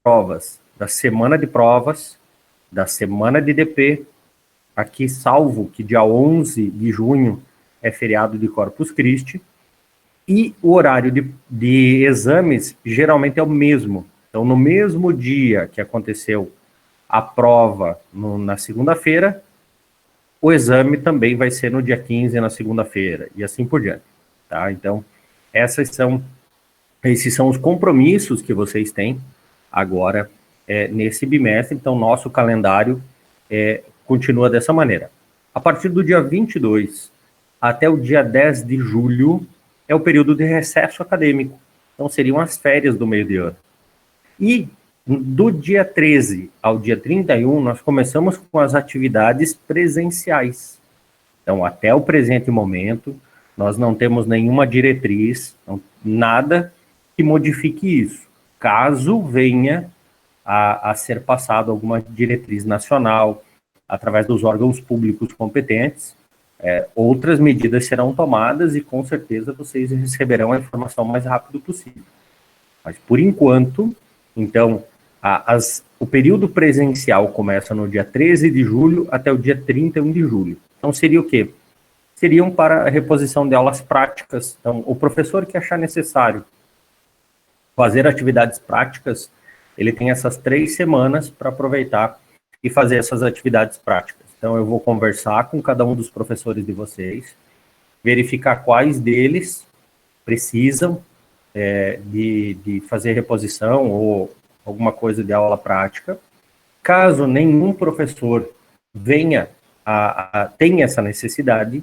provas da semana de provas, da semana de DP, aqui salvo que dia 11 de junho é feriado de Corpus Christi, e o horário de exames geralmente é o mesmo. Então, no mesmo dia que aconteceu a prova na segunda-feira, o exame também vai ser no dia 15, na segunda-feira, e assim por diante. Tá? Então, esses são os compromissos que vocês têm agora nesse bimestre. Então, nosso calendário continua dessa maneira. A partir do dia 22 até o dia 10 de julho é o período de recesso acadêmico. Então, seriam as férias do meio de ano. E do dia 13 ao dia 31, nós começamos com as atividades presenciais. Então, até o presente momento, nós não temos nenhuma diretriz, nada que modifique isso. Caso venha a ser passado alguma diretriz nacional, através dos órgãos públicos competentes, outras medidas serão tomadas e, com certeza, vocês receberão a informação o mais rápido possível. Mas, por enquanto, então, o período presencial começa no dia 13 de julho até o dia 31 de julho. Então, seria o quê? Seriam para a reposição de aulas práticas. Então, o professor que achar necessário fazer atividades práticas, ele tem essas 3 semanas para aproveitar e fazer essas atividades práticas. Então, eu vou conversar com cada um dos professores de vocês, verificar quais deles precisam de fazer reposição ou alguma coisa de aula prática. Caso nenhum professor venha tenha essa necessidade,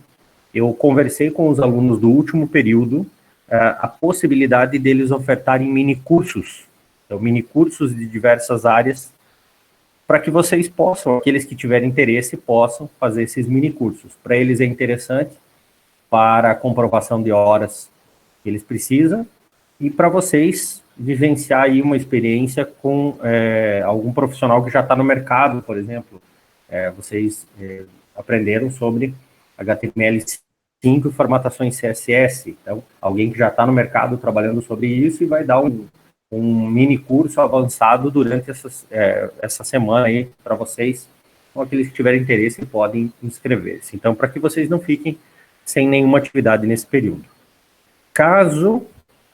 eu conversei com os alunos do último período a possibilidade deles ofertarem minicursos, então minicursos de diversas áreas, para que vocês possam, aqueles que tiverem interesse, possam fazer esses minicursos. Para eles é interessante, para a comprovação de horas que eles precisam, e para vocês vivenciar aí uma experiência com algum profissional que já está no mercado, por exemplo. Vocês aprenderam sobre HTML5 e formatações CSS. Então, alguém que já está no mercado trabalhando sobre isso e vai dar um mini curso avançado durante essa semana aí para vocês. Então, aqueles que tiverem interesse podem inscrever-se. Então, para que vocês não fiquem sem nenhuma atividade nesse período. Caso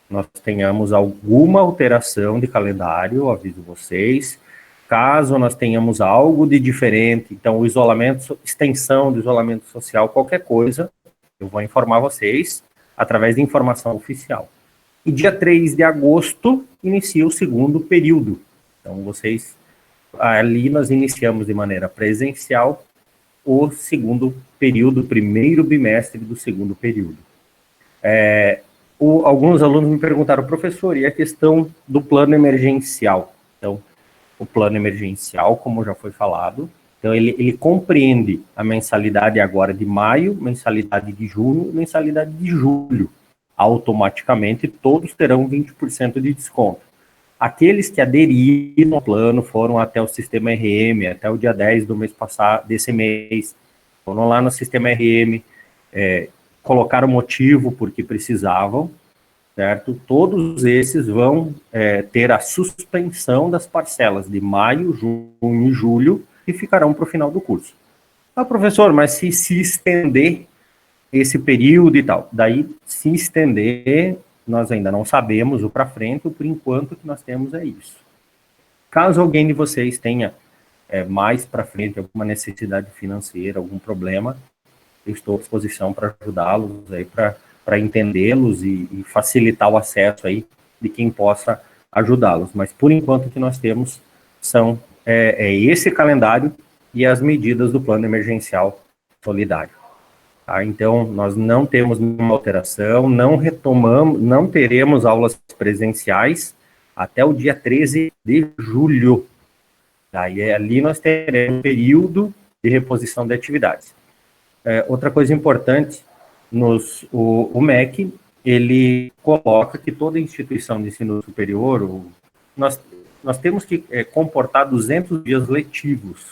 nós tenhamos alguma alteração de calendário, eu aviso vocês. Caso nós tenhamos algo de diferente, então o isolamento, extensão do isolamento social, qualquer coisa, eu vou informar vocês através de informação oficial. E dia 3 de agosto inicia o segundo período. Então vocês, ali nós iniciamos de maneira presencial o segundo período, o primeiro bimestre do segundo período. Alguns alunos me perguntaram, professor, e a questão do plano emergencial? Então, o plano emergencial, como já foi falado, então ele compreende a mensalidade agora de maio, mensalidade de junho, mensalidade de julho. Automaticamente, todos terão 20% de desconto. Aqueles que aderiram ao plano, foram até o sistema RM, até o dia 10 do mês passado, desse mês, foram lá no sistema RM, colocaram o motivo porque precisavam, certo? Todos esses vão ter a suspensão das parcelas de maio, junho e julho, e ficarão para o final do curso. Ah, professor, mas se estender esse período e tal, daí se estender, nós ainda não sabemos o para frente, por enquanto que nós temos é isso. Caso alguém de vocês tenha mais para frente alguma necessidade financeira, algum problema, eu estou à disposição para ajudá-los aí, para entendê-los e facilitar o acesso aí de quem possa ajudá-los. Mas, por enquanto, o que nós temos são esse calendário e as medidas do plano emergencial solidário. Tá? Então, nós não temos nenhuma alteração, não teremos aulas presenciais até o dia 13 de julho. Daí, ali nós teremos um período de reposição de atividades. Outra coisa importante, o MEC, ele coloca que toda instituição de ensino superior, nós temos que comportar 200 dias letivos.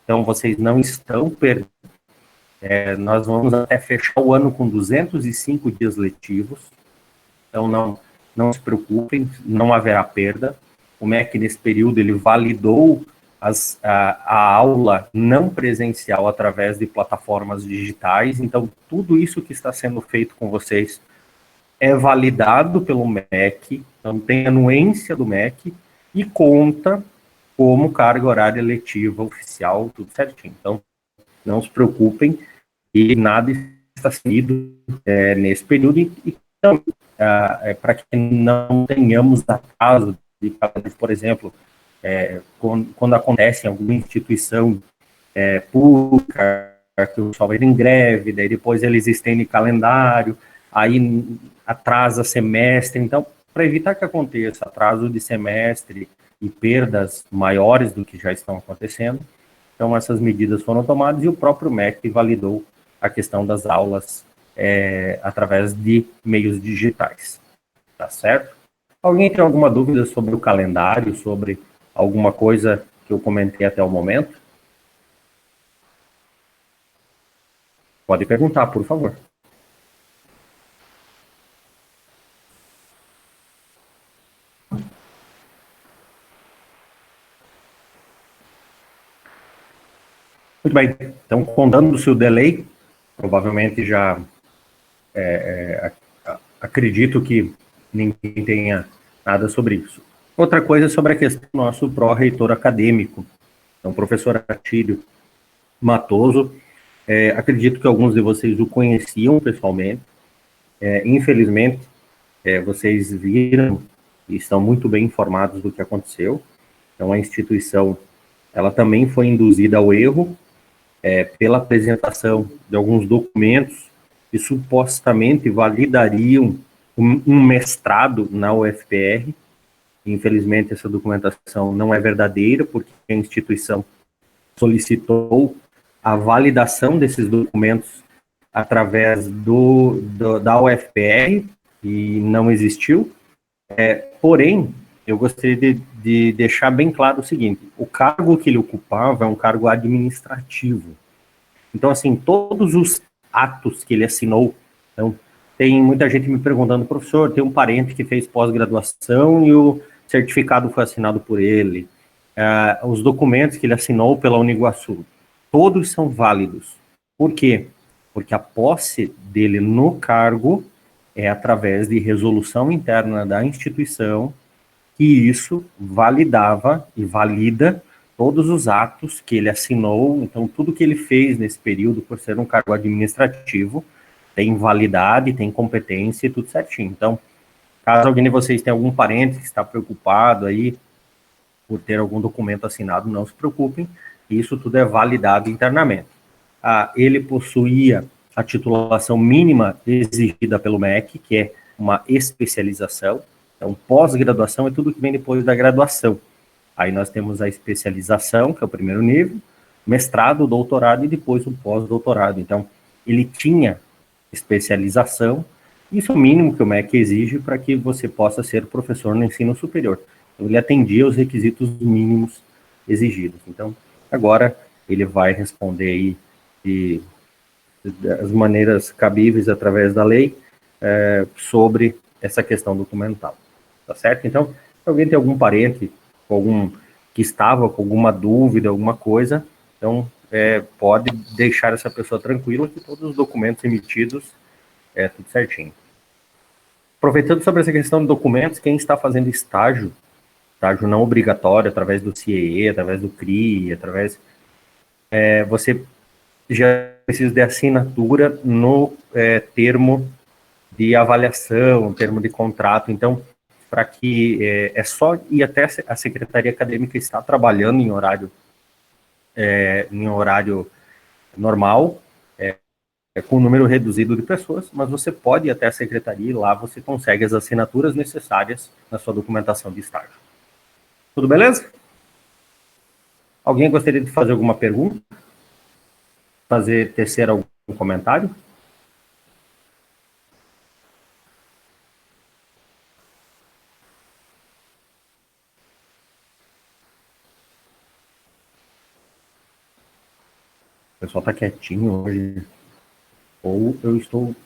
Então, vocês não estão perdendo. Nós vamos até fechar o ano com 205 dias letivos. Então, não se preocupem, não haverá perda. o MEC, nesse período, ele validou a aula não presencial através de plataformas digitais. Então, tudo isso que está sendo feito com vocês é validado pelo MEC, então tem anuência do MEC e conta como carga horária letiva oficial, tudo certinho. Então, não se preocupem e nada está sendo nesse período. Então, para que não tenhamos atraso de, por exemplo, quando acontece em alguma instituição pública, que o pessoal vai em greve, daí depois eles estendem calendário, aí atrasa semestre. Então, para evitar que aconteça atraso de semestre e perdas maiores do que já estão acontecendo, então essas medidas foram tomadas e o próprio MEC validou a questão das aulas através de meios digitais. Tá certo? Alguém tem alguma dúvida sobre o calendário, sobre alguma coisa que eu comentei até o momento? Pode perguntar, por favor. Muito bem. Então, contando-se o delay, provavelmente já acredito que ninguém tenha nada sobre isso. Outra coisa é sobre a questão do nosso pró-reitor acadêmico, então, professor Atílio Matoso. Acredito que alguns de vocês o conheciam pessoalmente. Infelizmente, vocês viram e estão muito bem informados do que aconteceu. Então, a instituição, ela também foi induzida ao erro pela apresentação de alguns documentos que supostamente validariam um mestrado na UFPR. Infelizmente, essa documentação não é verdadeira, porque a instituição solicitou a validação desses documentos através da UFPR e não existiu. Porém, eu gostaria de deixar bem claro o seguinte: o cargo que ele ocupava é um cargo administrativo. Então, assim, todos os atos que ele assinou, então, tem muita gente me perguntando, professor, tem um parente que fez pós-graduação e o certificado foi assinado por ele, os documentos que ele assinou pela Uniguaçu, todos são válidos. Por quê? Porque a posse dele no cargo é através de resolução interna da instituição, que isso validava e valida todos os atos que ele assinou. Então, tudo que ele fez nesse período, por ser um cargo administrativo, tem validade, tem competência e tudo certinho. Então, caso alguém de vocês tenha algum parente que está preocupado aí por ter algum documento assinado, não se preocupem, isso tudo é validado internamente. Ele possuía a titulação mínima exigida pelo MEC, que é uma especialização. Então, pós-graduação é tudo que vem depois da graduação. Aí nós temos a especialização, que é o primeiro nível, mestrado, doutorado e depois o pós-doutorado. Então, ele tinha especialização, isso é o mínimo que o MEC exige para que você possa ser professor no ensino superior. Então, ele atendia os requisitos mínimos exigidos. Então, agora ele vai responder aí das maneiras cabíveis através da lei sobre essa questão documental. Tá certo? Então, se alguém tem algum parente que estava com alguma dúvida, alguma coisa, então pode deixar essa pessoa tranquila que todos os documentos emitidos tudo certinho. Aproveitando sobre essa questão de documentos, quem está fazendo estágio não obrigatório, através do CIEE, através do CRI, você já precisa de assinatura no termo de avaliação, termo de contrato. Então, para que é só ir até a secretaria acadêmica está trabalhando em horário normal, com um número reduzido de pessoas, mas você pode ir até a secretaria e lá você consegue as assinaturas necessárias na sua documentação de estágio. Tudo beleza? Alguém gostaria de fazer alguma pergunta? Tecer algum comentário? O pessoal está quietinho hoje. Ou eu estou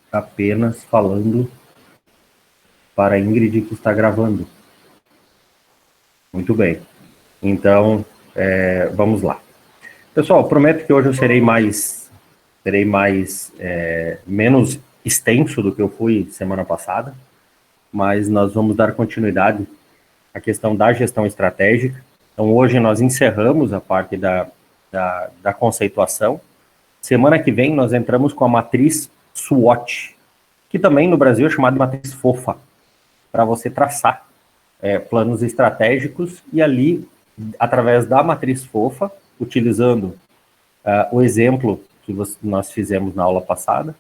apenas falando para a Ingrid que está gravando. Muito bem. Então, vamos lá. Pessoal, prometo que hoje eu serei menos extenso do que eu fui semana passada, mas nós vamos dar continuidade à questão da gestão estratégica. Então, hoje nós encerramos a parte da conceituação. Semana que vem nós entramos com a matriz SWOT, que também no Brasil é chamada de matriz FOFA, para você traçar planos estratégicos e ali, através da matriz FOFA, utilizando o exemplo que nós fizemos na aula passada,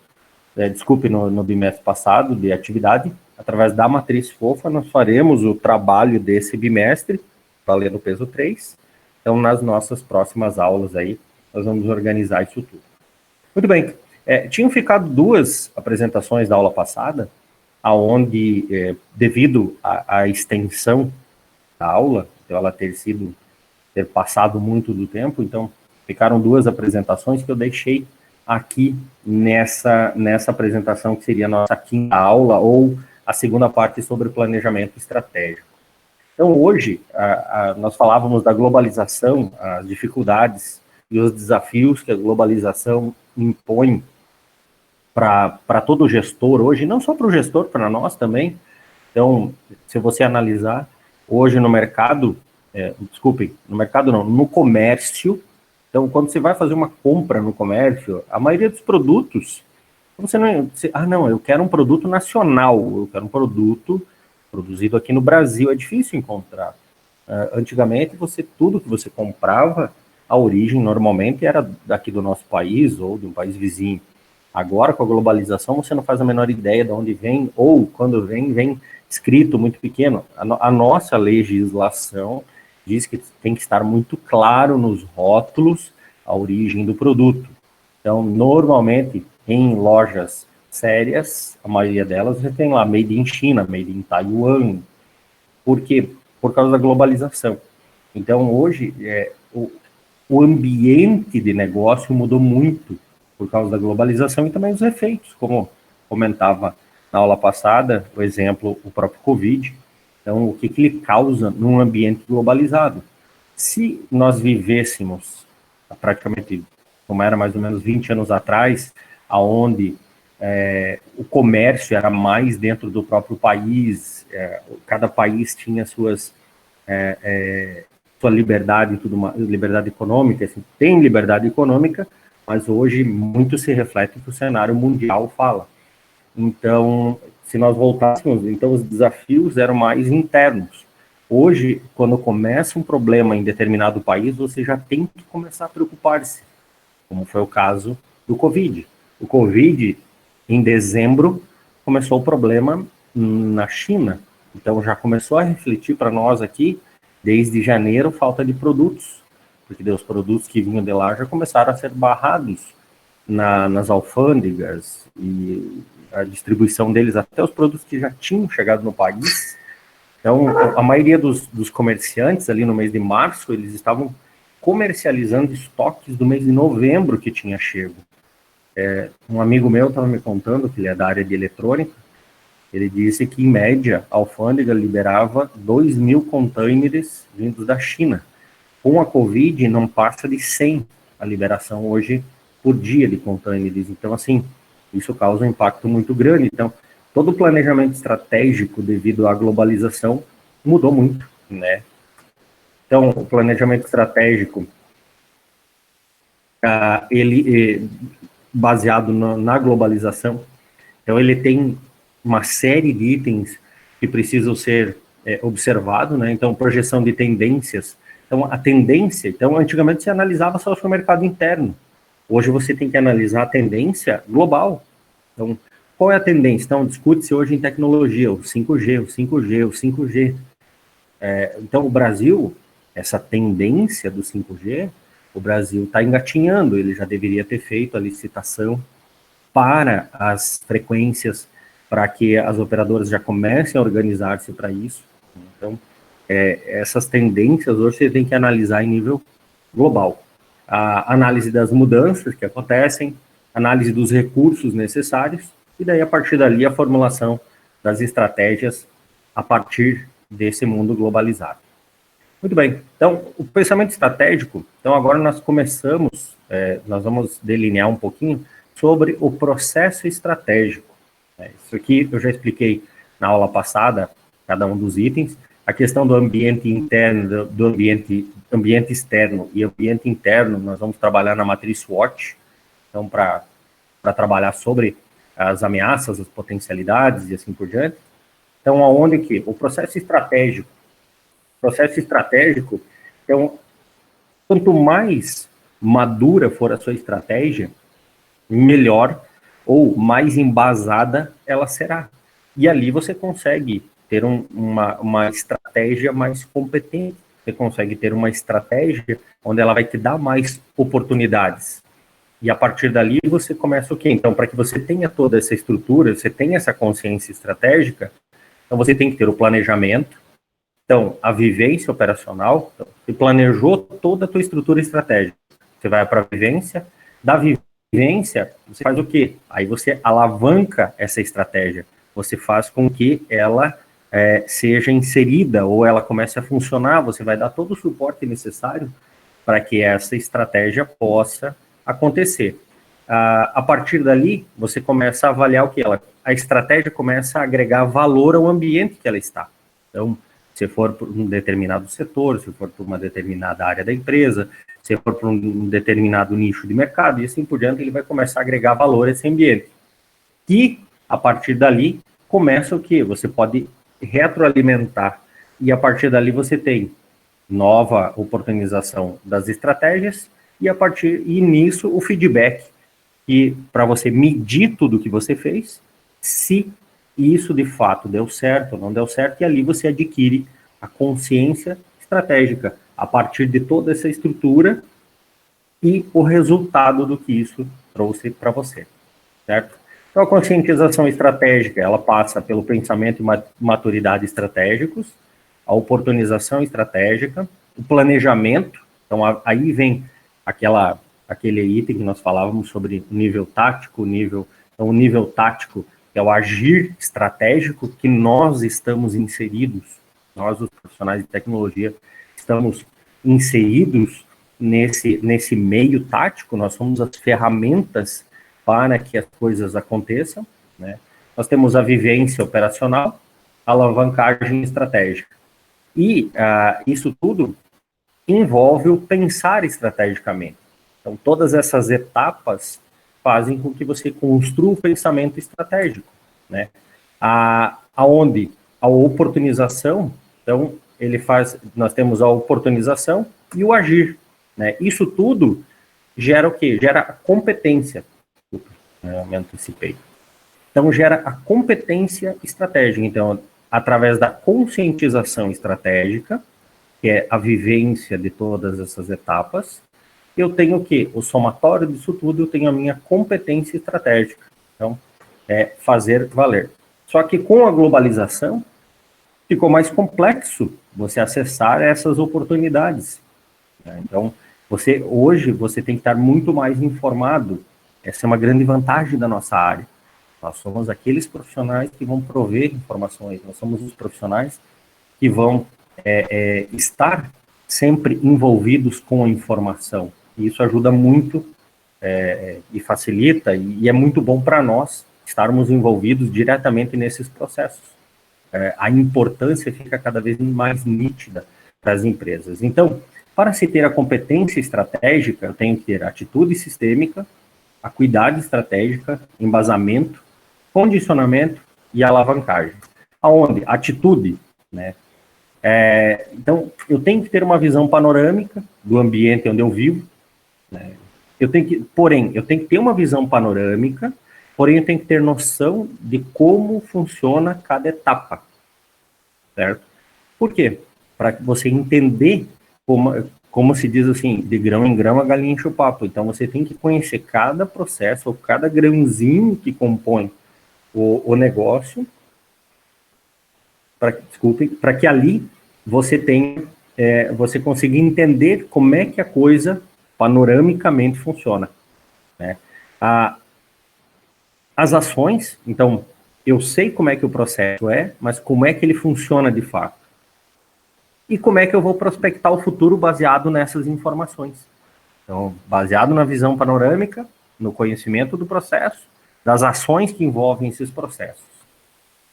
no bimestre passado de atividade, através da matriz FOFA, nós faremos o trabalho desse bimestre, valendo o peso 3. Então, nas nossas próximas aulas aí, nós vamos organizar isso tudo. Muito bem. Tinham ficado 2 apresentações da aula passada, aonde, devido à extensão da aula, então ela ter passado muito do tempo, então ficaram 2 apresentações que eu deixei aqui nessa apresentação, que seria a nossa quinta aula, ou a segunda parte sobre planejamento estratégico. Então, hoje, nós falávamos da globalização, as dificuldades e os desafios que a globalização impõe para todo gestor hoje, não só para o gestor, para nós também. Então, se você analisar, hoje no mercado, no mercado não, no comércio, então, quando você vai fazer uma compra no comércio, a maioria dos produtos, eu quero um produto nacional, eu quero um produto produzido aqui no Brasil, é difícil encontrar. Antigamente, tudo que você comprava, a origem normalmente era daqui do nosso país ou de um país vizinho. Agora, com a globalização, você não faz a menor ideia de onde vem, ou quando vem escrito muito pequeno. A nossa legislação diz que tem que estar muito claro nos rótulos a origem do produto. Então, normalmente, em lojas sérias, a maioria delas já tem lá Made in China, Made in Taiwan. Por quê? Por causa da globalização. Então, hoje, o ambiente de negócio mudou muito por causa da globalização e também os efeitos, como comentava na aula passada, por exemplo, o próprio Covid. Então, o que ele causa num ambiente globalizado? Se nós vivêssemos praticamente, como era mais ou menos 20 anos atrás, aonde o comércio era mais dentro do próprio país, cada país tinha sua liberdade, liberdade econômica, assim, tem liberdade econômica, mas hoje muito se reflete que o cenário mundial fala. Então, se nós voltássemos, então os desafios eram mais internos. Hoje, quando começa um problema em determinado país, você já tem que começar a preocupar-se, como foi o caso do Covid. O Covid, em dezembro, começou o problema na China. Então, já começou a refletir para nós aqui, desde janeiro, falta de produtos, porque os produtos que vinham de lá já começaram a ser barrados nas alfândegas, e a distribuição deles, até os produtos que já tinham chegado no país. Então, a maioria dos comerciantes, ali no mês de março, eles estavam comercializando estoques do mês de novembro que tinha chego. Um amigo meu estava me contando, que ele é da área de eletrônica, ele disse que, em média, a alfândega liberava 2.000 containers vindos da China. Com a Covid, não passa de 100 a liberação hoje por dia de containers. Então, assim, isso causa um impacto muito grande. Então, todo o planejamento estratégico, devido à globalização, mudou muito, né? Então, o planejamento estratégico, ele baseado na globalização, então ele tem uma série de itens que precisam ser observados, né? Então, projeção de tendências. Então, a tendência, antigamente você analisava só o seu mercado interno. Hoje você tem que analisar a tendência global. Então, qual é a tendência? Então, discute-se hoje em tecnologia, o 5G, o 5G, o 5G. Então, o Brasil, essa tendência do 5G, o Brasil está engatinhando, ele já deveria ter feito a licitação para as frequências, para que as operadoras já comecem a organizar-se para isso. Então, essas tendências hoje você tem que analisar em nível global. A análise das mudanças que acontecem, análise dos recursos necessários, e daí, a partir dali, a formulação das estratégias a partir desse mundo globalizado. Muito bem. Então, o pensamento estratégico, então agora nós começamos, nós vamos delinear um pouquinho sobre o processo estratégico. Isso aqui eu já expliquei na aula passada, cada um dos itens. A questão do ambiente interno, do ambiente externo e ambiente interno, nós vamos trabalhar na matriz SWOT, então para trabalhar sobre as ameaças, as potencialidades e assim por diante. Então, aonde que o processo estratégico, então, quanto mais madura for a sua estratégia, melhor ou mais embasada ela será. E ali você consegue ter uma estratégia mais competente, você consegue ter uma estratégia onde ela vai te dar mais oportunidades. E a partir dali você começa o quê? Então, para que você tenha toda essa estrutura, você tenha essa consciência estratégica, então você tem que ter o planejamento, então a vivência operacional, então, você planejou toda a tua estrutura estratégica, você vai para a vivência, da vivência, você faz o quê? Aí você alavanca essa estratégia, você faz com que ela seja inserida ou ela comece a funcionar, você vai dar todo o suporte necessário para que essa estratégia possa acontecer. A partir dali, você começa a avaliar o que a estratégia começa a agregar valor ao ambiente que ela está. Então, se for por um determinado setor, se for por uma determinada área da empresa, se for por um determinado nicho de mercado, e assim por diante, ele vai começar a agregar valor a esse ambiente. E, a partir dali, começa o que? Você pode retroalimentar, e a partir dali você tem nova oportunização das estratégias, e nisso o feedback, e para você medir tudo que você fez, se isso de fato deu certo ou não deu certo, e ali você adquire a consciência estratégica a partir de toda essa estrutura e o resultado do que isso trouxe para você, certo? Então, a conscientização estratégica, ela passa pelo pensamento e maturidade estratégicos, a oportunização estratégica, o planejamento, então aí vem aquele item que nós falávamos sobre nível tático, então, o nível tático é o agir estratégico que nós estamos inseridos, nós os profissionais de tecnologia estamos inseridos nesse meio tático, nós somos as ferramentas para que as coisas aconteçam, né? Nós temos a vivência operacional, a alavancagem estratégica. E isso tudo envolve o pensar estrategicamente. Então, todas essas etapas fazem com que você construa o pensamento estratégico, né? Aonde a oportunização, então, nós temos a oportunização e o agir, né? Isso tudo gera o quê? Gera a competência. Eu me antecipei. Então, gera a competência estratégica. Então, através da conscientização estratégica, que é a vivência de todas essas etapas, eu tenho o quê? O somatório disso tudo, eu tenho a minha competência estratégica. Então, é fazer valer. Só que com a globalização, ficou mais complexo você acessar essas oportunidades, né? Então, hoje, você tem que estar muito mais informado. Essa é uma grande vantagem da nossa área. Nós somos aqueles profissionais que vão prover informações, nós somos os profissionais que vão estar sempre envolvidos com a informação. E isso ajuda muito e facilita, e é muito bom para nós estarmos envolvidos diretamente nesses processos. A importância fica cada vez mais nítida para as empresas. Então, para se ter a competência estratégica, eu tenho que ter atitude sistêmica, acuidade estratégica, embasamento, condicionamento e alavancagem. Aonde? Atitude, né? Então, eu tenho que ter uma visão panorâmica do ambiente onde eu vivo, né? Eu tenho que ter uma visão panorâmica, porém eu tenho que ter noção de como funciona cada etapa, certo? Por quê? Para você entender como se diz assim, de grão em grão a galinha enche o papo. Então você tem que conhecer cada processo, ou cada grãozinho que compõe o negócio, para que ali você tenha, você consiga entender como é que a coisa panoramicamente funciona, né? As ações, então, eu sei como é que o processo mas como é que ele funciona de fato. e como é que eu vou prospectar o futuro baseado nessas informações. Então, baseado na visão panorâmica, no conhecimento do processo, das ações que envolvem esses processos.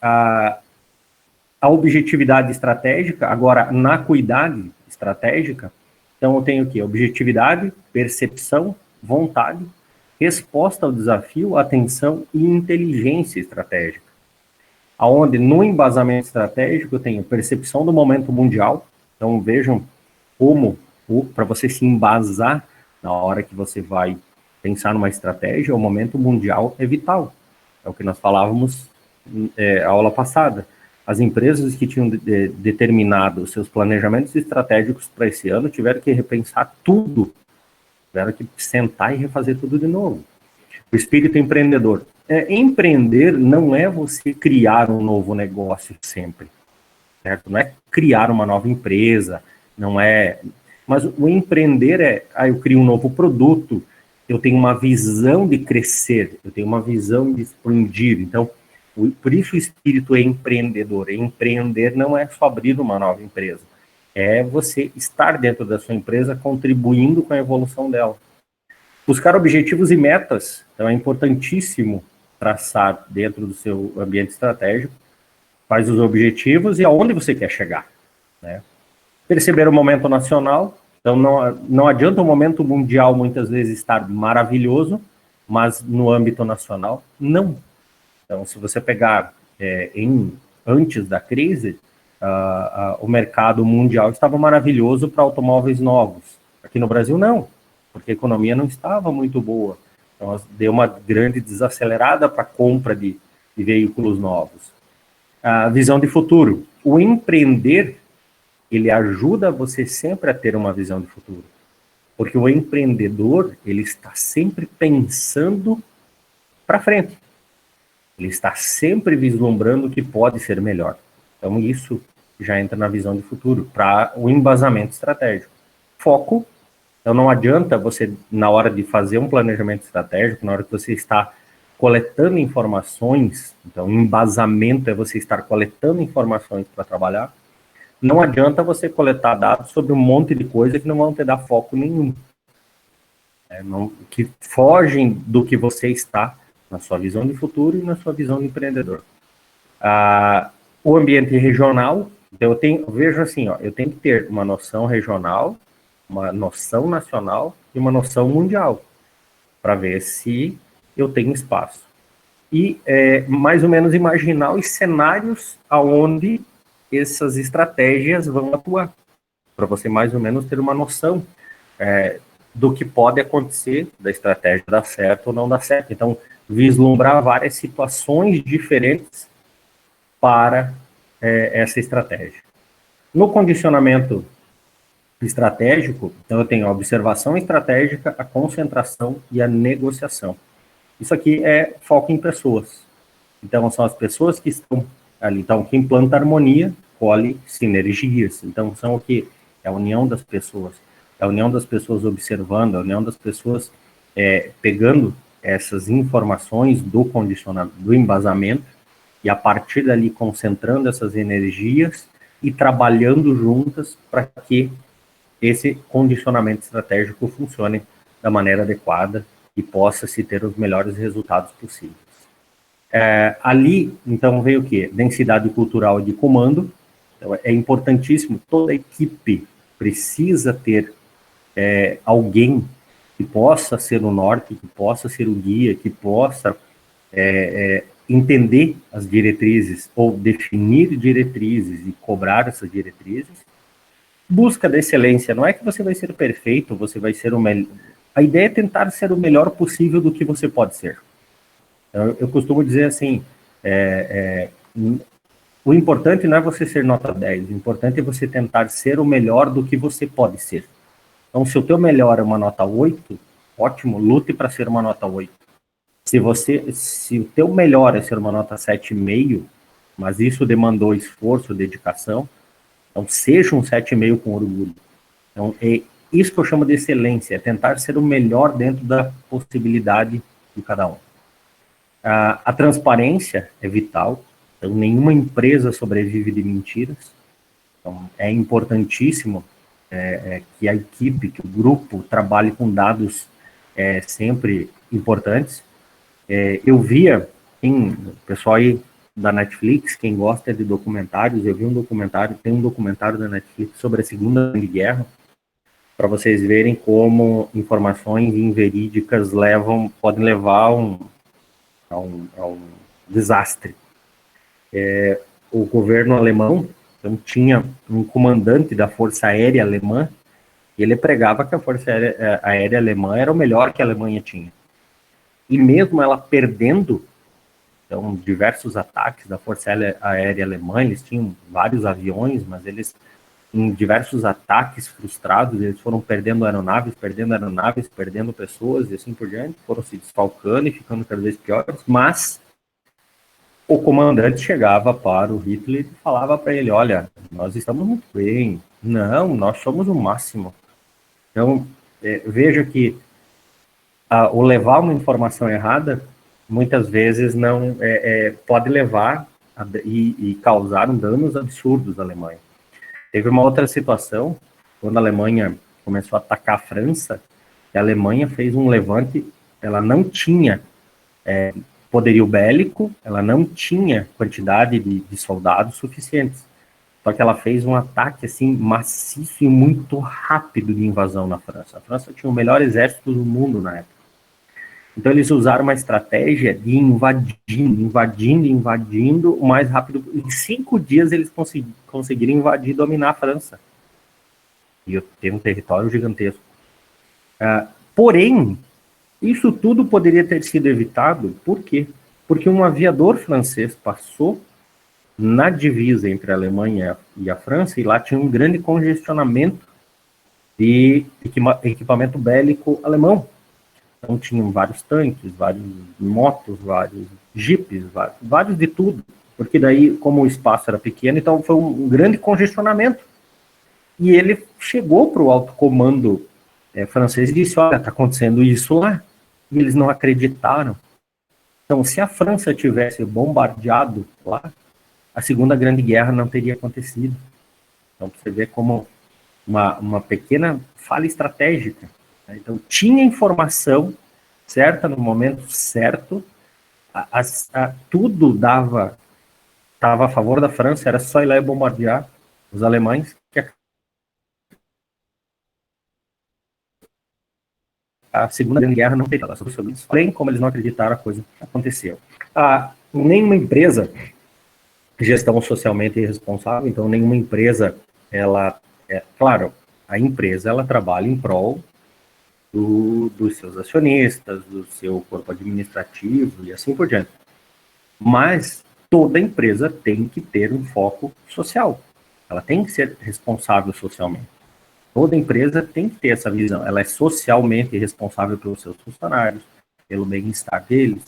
A objetividade estratégica, agora, na acuidade estratégica, então eu tenho o quê? Objetividade, percepção, vontade, resposta ao desafio, atenção e inteligência estratégica. Aonde no embasamento estratégico eu tenho percepção do momento mundial, então vejam como, para você se embasar na hora que você vai pensar numa estratégia, o momento mundial é vital. É o que nós falávamos na aula passada. As empresas que tinham determinado os seus planejamentos estratégicos para esse ano tiveram que repensar tudo, tiveram que sentar e refazer tudo de novo. O espírito empreendedor. Empreender não é você criar um novo negócio sempre, certo? Não é criar uma nova empresa, não é... Mas o empreender eu crio um novo produto, eu tenho uma visão de crescer, eu tenho uma visão de expandir. Então, por isso o espírito é empreendedor. Empreender não é só abrir uma nova empresa, é você estar dentro da sua empresa contribuindo com a evolução dela. Buscar objetivos e metas, então é importantíssimo traçar dentro do seu ambiente estratégico quais os objetivos e aonde você quer chegar, né? Perceber o momento nacional, então não adianta o momento mundial muitas vezes estar maravilhoso, mas no âmbito nacional, não. Então, se você pegar antes da crise, o mercado mundial estava maravilhoso para automóveis novos. Aqui no Brasil, não, porque a economia não estava muito boa. Então, deu uma grande desacelerada para a compra de veículos novos. A visão de futuro. O empreender, ele ajuda você sempre a ter uma visão de futuro. Porque o empreendedor, ele está sempre pensando para frente. Ele está sempre vislumbrando o que pode ser melhor. Então, isso já entra na visão de futuro, para o embasamento estratégico. Foco. Então, não adianta você, na hora de fazer um planejamento estratégico, na hora que você está coletando informações, então, embasamento é você estar coletando informações para trabalhar, não adianta você coletar dados sobre um monte de coisa que não vão te dar foco nenhum. Que fogem do que você está na sua visão de futuro e na sua visão de empreendedor. O ambiente regional, então eu vejo assim, eu tenho que ter uma noção regional, uma noção nacional e uma noção mundial, para ver se eu tenho espaço. E mais ou menos imaginar os cenários aonde essas estratégias vão atuar, para você mais ou menos ter uma noção do que pode acontecer, da estratégia dar certo ou não dar certo. Então, vislumbrar várias situações diferentes para essa estratégia. No condicionamento estratégico, então eu tenho a observação estratégica, a concentração e a negociação. Isso aqui é foco em pessoas. Então, são as pessoas que estão ali. Então, quem planta harmonia, colhe sinergias. Então, são o que? É a união das pessoas. É a união das pessoas observando, a união das pessoas pegando essas informações do condicionamento, do embasamento, e a partir dali concentrando essas energias e trabalhando juntas para que esse condicionamento estratégico funcione da maneira adequada e possa se ter os melhores resultados possíveis. Ali, então, veio o quê? Densidade cultural de comando. Então, é importantíssimo, toda a equipe precisa ter alguém que possa ser o norte, que possa ser o guia, que possa entender as diretrizes ou definir diretrizes e cobrar essas diretrizes. Busca da excelência, não é que você vai ser perfeito, você vai ser o melhor. A ideia é tentar ser o melhor possível do que você pode ser. Eu costumo dizer assim, o importante não é você ser nota 10, o importante é você tentar ser o melhor do que você pode ser. Então, se o teu melhor é uma nota 8, ótimo, lute para ser uma nota 8. Se o teu melhor é ser uma nota 7,5, mas isso demandou esforço, dedicação, então seja um 7,5 com orgulho. Então, é isso que eu chamo de excelência, é tentar ser o melhor dentro da possibilidade de cada um. A transparência é vital, então nenhuma empresa sobrevive de mentiras. Então, é importantíssimo que a equipe, que o grupo trabalhe com dados sempre importantes. Eu via, o pessoal aí da Netflix, quem gosta de documentários, eu vi tem um documentário da Netflix sobre a Segunda Grande Guerra, para vocês verem como informações inverídicas podem levar a um desastre. O governo alemão então, tinha um comandante da Força Aérea Alemã, e ele pregava que a Força Aérea Alemã era o melhor que a Alemanha tinha. E mesmo ela perdendo então, diversos ataques da Força Aérea Alemã, eles tinham vários aviões, mas eles, em diversos ataques frustrados, eles foram perdendo aeronaves, perdendo pessoas e assim por diante, foram se desfalcando e ficando cada vez piores, mas o comandante chegava para o Hitler e falava para ele, olha, nós estamos muito bem, não, nós somos o máximo. Então, veja que o levar uma informação errada, muitas vezes não pode levar e causar danos absurdos à Alemanha. Teve uma outra situação, quando a Alemanha começou a atacar a França, a Alemanha fez um levante, ela não tinha poderio bélico, ela não tinha quantidade de soldados suficientes. Só que ela fez um ataque assim maciço e muito rápido de invasão na França. A França tinha o melhor exército do mundo na época. Então eles usaram uma estratégia de invadindo o mais rápido. Em 5 dias eles conseguiram invadir e dominar a França. E ter um território gigantesco. Porém, isso tudo poderia ter sido evitado, por quê? Porque um aviador francês passou na divisa entre a Alemanha e a França, e lá tinha um grande congestionamento de equipamento bélico alemão. Então tinham vários tanques, vários motos, vários jipes, vários de tudo. Porque daí, como o espaço era pequeno, então foi um grande congestionamento. E ele chegou para o alto comando francês e disse, olha, está acontecendo isso lá. E eles não acreditaram. Então, se a França tivesse bombardeado lá, a Segunda Grande Guerra não teria acontecido. Então, você vê como uma pequena falha estratégica. Né? Então, tinha informação certa no momento certo, tudo estava a favor da França, era só ir lá e bombardear os alemães, que a Segunda Grande Guerra não teria acontecido. Porém, como eles não acreditaram, a coisa aconteceu. Nenhuma empresa, gestão socialmente responsável, então nenhuma empresa, claro, a empresa ela trabalha em prol dos seus acionistas, do seu corpo administrativo e assim por diante. Mas toda empresa tem que ter um foco social. Ela tem que ser responsável socialmente. Toda empresa tem que ter essa visão. Ela é socialmente responsável pelos seus funcionários, pelo bem-estar deles.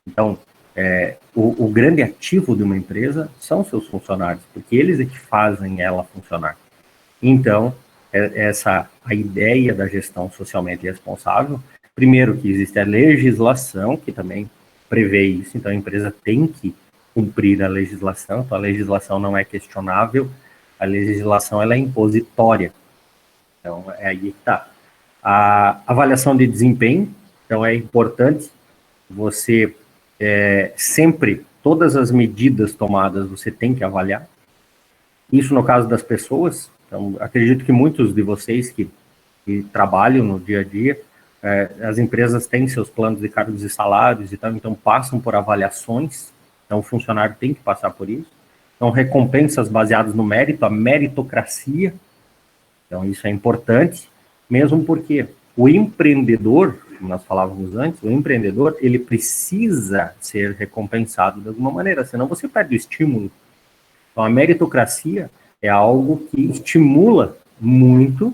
Então, o grande ativo de uma empresa são seus funcionários, porque eles é que fazem ela funcionar. Então, a ideia da gestão socialmente responsável, primeiro que existe a legislação, que também prevê isso, então a empresa tem que cumprir a legislação, então a legislação não é questionável, a legislação ela é impositória. Então, é aí que está. A avaliação de desempenho, então é importante você sempre, todas as medidas tomadas, você tem que avaliar. Isso no caso das pessoas. Então, acredito que muitos de vocês que trabalham no dia a dia, as empresas têm seus planos de cargos e salários e tal, então passam por avaliações, então o funcionário tem que passar por isso. Então, recompensas baseadas no mérito, a meritocracia, então isso é importante, mesmo porque o empreendedor, como nós falávamos antes, o empreendedor, ele precisa ser recompensado de alguma maneira, senão você perde o estímulo. Então, a meritocracia é algo que estimula muito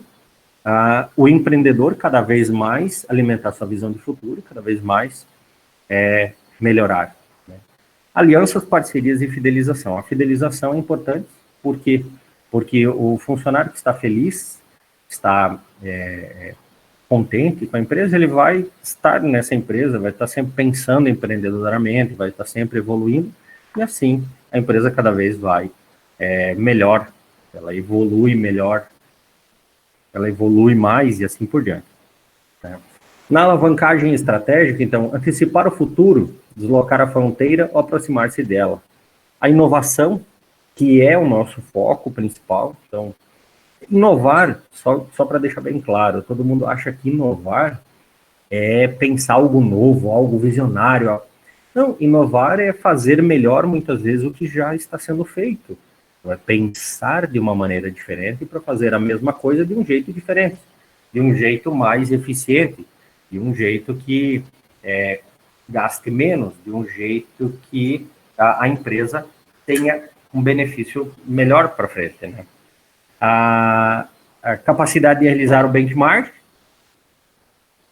o empreendedor cada vez mais alimentar sua visão de futuro, cada vez mais melhorar. Né? Alianças, parcerias e fidelização. A fidelização é importante porque o funcionário que está feliz, está contente com a empresa, ele vai estar nessa empresa, vai estar sempre pensando empreendedoramente, vai estar sempre evoluindo, e assim a empresa cada vez vai melhor ela evolui melhor, ela evolui mais e assim por diante. Né? Na alavancagem estratégica, então, antecipar o futuro, deslocar a fronteira ou aproximar-se dela. A inovação, que é o nosso foco principal, então, inovar, só para deixar bem claro, todo mundo acha que inovar é pensar algo novo, algo visionário. Não, inovar é fazer melhor muitas vezes o que já está sendo feito. É pensar de uma maneira diferente para fazer a mesma coisa de um jeito diferente, de um jeito mais eficiente, de um jeito que gaste menos, de um jeito que a empresa tenha um benefício melhor para frente. Né? A capacidade de realizar o benchmark,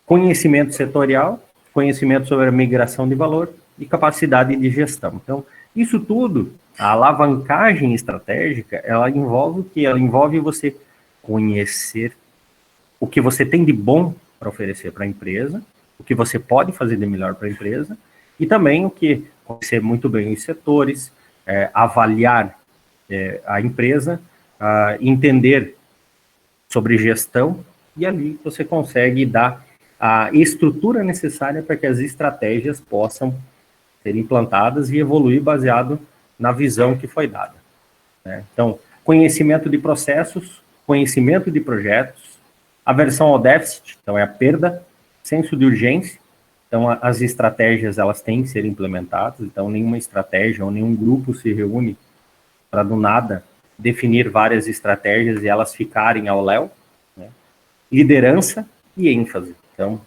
conhecimento setorial, conhecimento sobre a migração de valor e capacidade de gestão. Então, isso tudo, a alavancagem estratégica, ela envolve o que? Ela envolve você conhecer o que você tem de bom para oferecer para a empresa, o que você pode fazer de melhor para a empresa, e também o que conhecer muito bem os setores, avaliar a empresa, entender sobre gestão, e ali você consegue dar a estrutura necessária para que as estratégias possam ser implantadas e evoluir baseado na visão que foi dada. Né? Então, conhecimento de processos, conhecimento de projetos, aversão ao déficit, então é a perda, senso de urgência, então as estratégias elas têm que ser implementadas, então nenhuma estratégia ou nenhum grupo se reúne para do nada definir várias estratégias e elas ficarem ao léu, né? Liderança e ênfase. Então,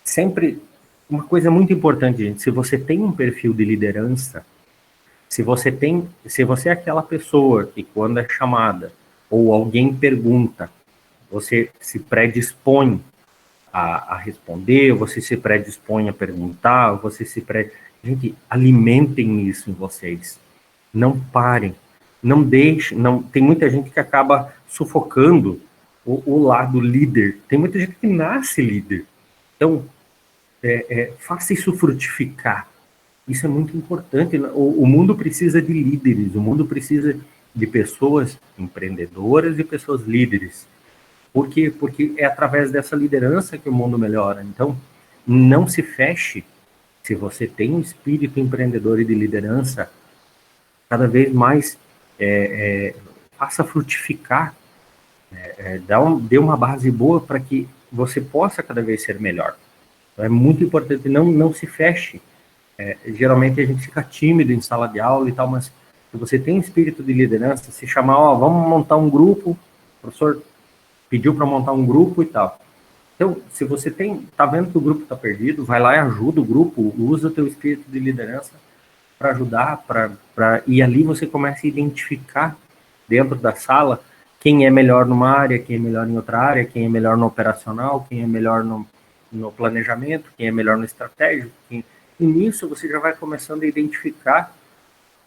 sempre uma coisa muito importante, gente, se você tem um perfil de liderança, se você é aquela pessoa que quando é chamada ou alguém pergunta, você se predispõe a responder, você se predispõe a perguntar, Gente, alimentem isso em vocês. Não parem. Não deixem. Não... Tem muita gente que acaba sufocando o lado líder. Tem muita gente que nasce líder. Então, faça isso frutificar. Isso é muito importante. O mundo precisa de líderes, o mundo precisa de pessoas empreendedoras e pessoas líderes. Por quê? Porque é através dessa liderança que o mundo melhora. Então, não se feche. Se você tem um espírito empreendedor e de liderança, cada vez mais faça frutificar, dê uma base boa para que você possa cada vez ser melhor. Então, é muito importante, não se feche. Geralmente a gente fica tímido em sala de aula e tal, mas se você tem espírito de liderança, se chamar, vamos montar um grupo, o professor pediu para montar um grupo e tal. Então, se você tá vendo que o grupo está perdido, vai lá e ajuda o grupo, usa o teu espírito de liderança para ajudar, e ali você começa a identificar dentro da sala quem é melhor numa área, quem é melhor em outra área, quem é melhor no operacional, quem é melhor no planejamento, quem é melhor no estratégico, e nisso você já vai começando a identificar,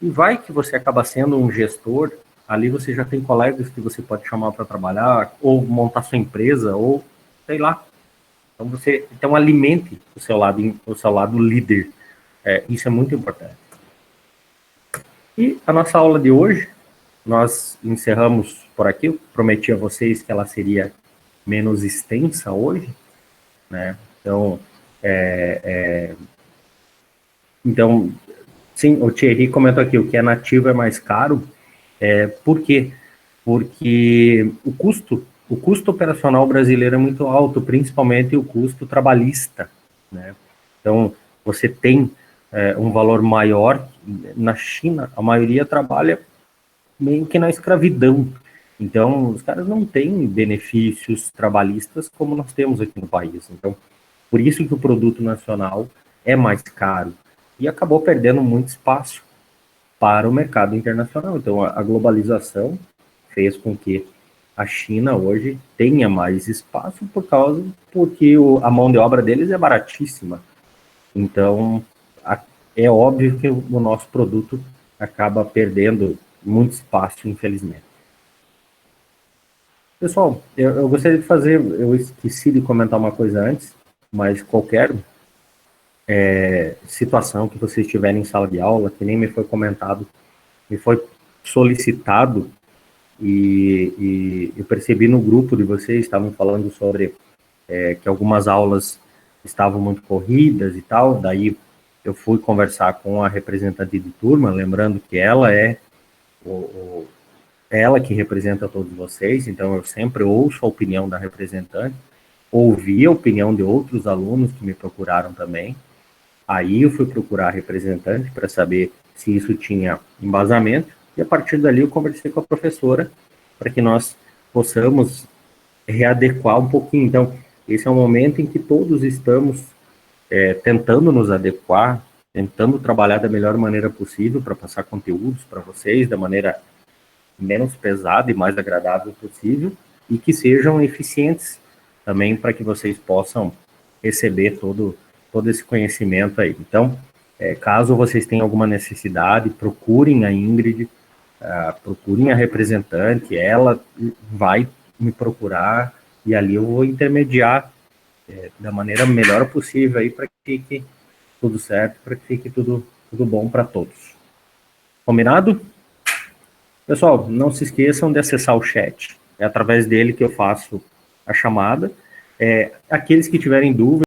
e vai que você acaba sendo um gestor, ali você já tem colegas que você pode chamar para trabalhar, ou montar sua empresa, ou sei lá. Então alimente o seu lado líder. Isso é muito importante. E a nossa aula de hoje, nós encerramos por aqui. Eu prometi a vocês que ela seria menos extensa hoje, né? Então, sim, o Thierry comentou aqui, o que é nativo é mais caro. Por quê? Porque o custo operacional brasileiro é muito alto, principalmente o custo trabalhista, né? Então, você tem um valor maior. Na China, a maioria trabalha meio que na escravidão. Então, os caras não têm benefícios trabalhistas como nós temos aqui no país. Então, por isso que o produto nacional é mais caro e acabou perdendo muito espaço para o mercado internacional. Então, a globalização fez com que a China hoje tenha mais espaço porque a mão de obra deles é baratíssima. Então, é óbvio que o nosso produto acaba perdendo muito espaço, infelizmente. Pessoal, eu gostaria de eu esqueci de comentar uma coisa antes, mas qualquer situação que vocês tiverem em sala de aula, que nem me foi comentado, me foi solicitado e eu percebi no grupo de vocês, estavam falando sobre que algumas aulas estavam muito corridas e tal, daí eu fui conversar com a representante de turma, lembrando que ela é ela que representa todos vocês, então eu sempre ouço a opinião da representante, ouvi a opinião de outros alunos que me procuraram também, aí eu fui procurar a representante para saber se isso tinha embasamento, e a partir dali eu conversei com a professora para que nós possamos readequar um pouquinho. Então, esse é um momento em que todos estamos tentando nos adequar, tentando trabalhar da melhor maneira possível para passar conteúdos para vocês da maneira menos pesada e mais agradável possível e que sejam eficientes também para que vocês possam receber todo esse conhecimento aí. Então, caso vocês tenham alguma necessidade, procurem a Ingrid, procurem a representante, ela vai me procurar e ali eu vou intermediar da maneira melhor possível aí para que fique tudo certo, para que fique tudo bom para todos. Combinado? Pessoal, não se esqueçam de acessar o chat. É através dele que eu faço a chamada. Aqueles que tiverem dúvidas,